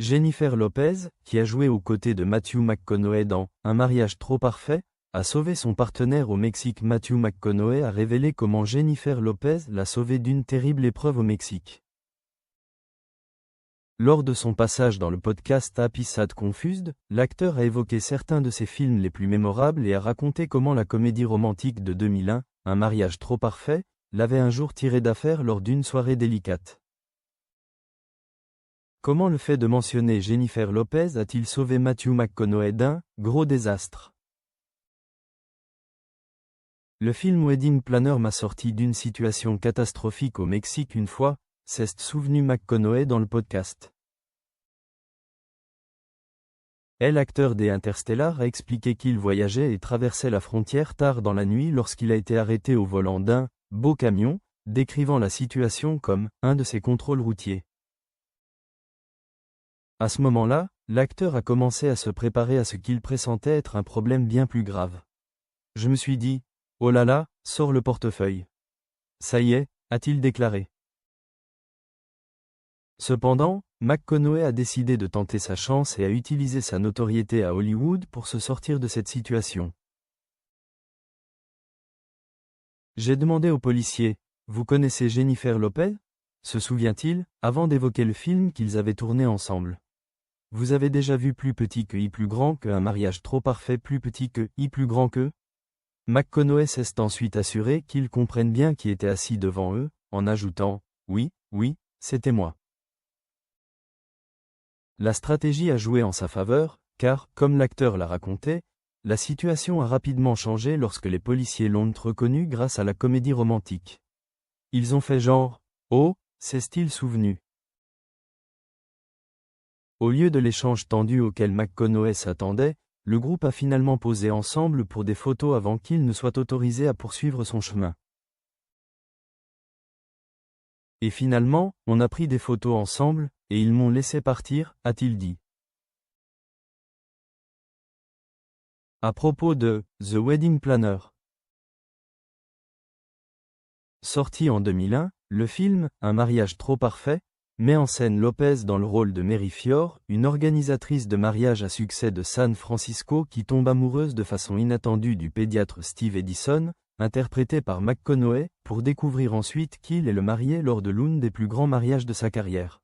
Jennifer Lopez, qui a joué aux côtés de Matthew McConaughey dans Un mariage trop parfait, a sauvé son partenaire au Mexique. Matthew McConaughey a révélé comment Jennifer Lopez l'a sauvé d'une terrible épreuve au Mexique. Lors de son passage dans le podcast Happy Sad Confused, l'acteur a évoqué certains de ses films les plus mémorables et a raconté comment la comédie romantique de 2001, Un mariage trop parfait, l'avait un jour tiré d'affaire lors d'une soirée délicate. Comment le fait de mentionner Jennifer Lopez a-t-il sauvé Matthew McConaughey d'un « gros désastre ». Le film Wedding Planner m'a sorti d'une situation catastrophique au Mexique une fois, s'est souvenu McConaughey dans le podcast. L'acteur des Interstellar, a expliqué qu'il voyageait et traversait la frontière tard dans la nuit lorsqu'il a été arrêté au volant d'un « beau camion », décrivant la situation comme un de ses contrôles routiers. À ce moment-là, l'acteur a commencé à se préparer à ce qu'il pressentait être un problème bien plus grave. Je me suis dit, oh là là, sors le portefeuille. Ça y est, a-t-il déclaré. Cependant, McConaughey a décidé de tenter sa chance et a utilisé sa notoriété à Hollywood pour se sortir de cette situation. J'ai demandé au policier, vous connaissez Jennifer Lopez? Se souvient-il, avant d'évoquer le film qu'ils avaient tourné ensemble. Vous avez déjà vu Plus petit que I plus grand que Un mariage trop parfait plus petit que I plus grand que? McConaughey s'est ensuite assuré qu'ils comprennent bien qui était assis devant eux, en ajoutant, oui, c'était moi. La stratégie a joué en sa faveur, car, comme l'acteur l'a raconté, la situation a rapidement changé lorsque les policiers l'ont reconnu grâce à la comédie romantique. Ils ont fait genre, oh, s'est-il souvenu. Au lieu de l'échange tendu auquel McConaughey s'attendait, le groupe a finalement posé ensemble pour des photos avant qu'il ne soit autorisé à poursuivre son chemin. Et finalement, on a pris des photos ensemble, et ils m'ont laissé partir, a-t-il dit. À propos de The Wedding Planner. Sorti en 2001, le film Un mariage trop parfait met en scène Lopez dans le rôle de Mary Fior, une organisatrice de mariage à succès de San Francisco qui tombe amoureuse de façon inattendue du pédiatre Steve Edison, interprété par McConaughey, pour découvrir ensuite qu'il est le marié lors de l'un des plus grands mariages de sa carrière.